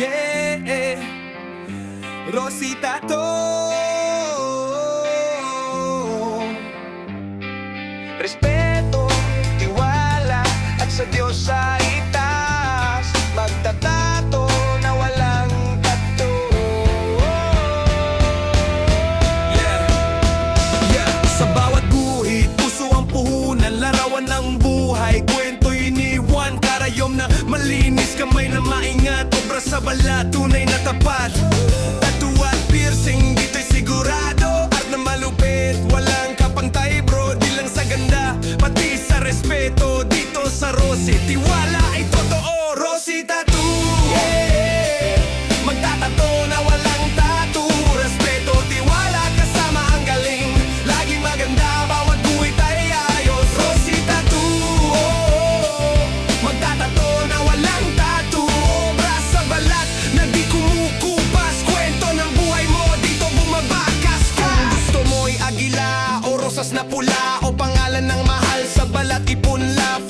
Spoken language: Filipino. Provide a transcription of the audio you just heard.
Yeah, Rosita to. Respeto, tiwala, at sa Diyos sa itaas. Magtatato na walang tato. Yeah, sa bawat guhit, puso ang puhunan. Larawan ng buhay, kwento'y iniwan. Karayom na malinis, kamay na maingat. Obra sa balat, tunay na tapat. Tattoo at piercing, dito'y sigurado. Art na malupit, walang kapantay bro. Di lang sa ganda, pati sa respeto. Dito sa Rosy, tiwala ay totoo. Rosy Tattoo, yeah. Magtatato na walang tattoo. Respeto, tiwala, kasama ang galing. Laging maganda, bawat guhit ay ayos. Rosy Tattoo, oh. Magtatato na walang tattoo. Obra sa balat na di kumukupas. Kwento ng buhay mo, dito bumabakas ka. Kung gusto mo'y agila o rosas na pula, o pangalan ng mahal sa balat, ipunla.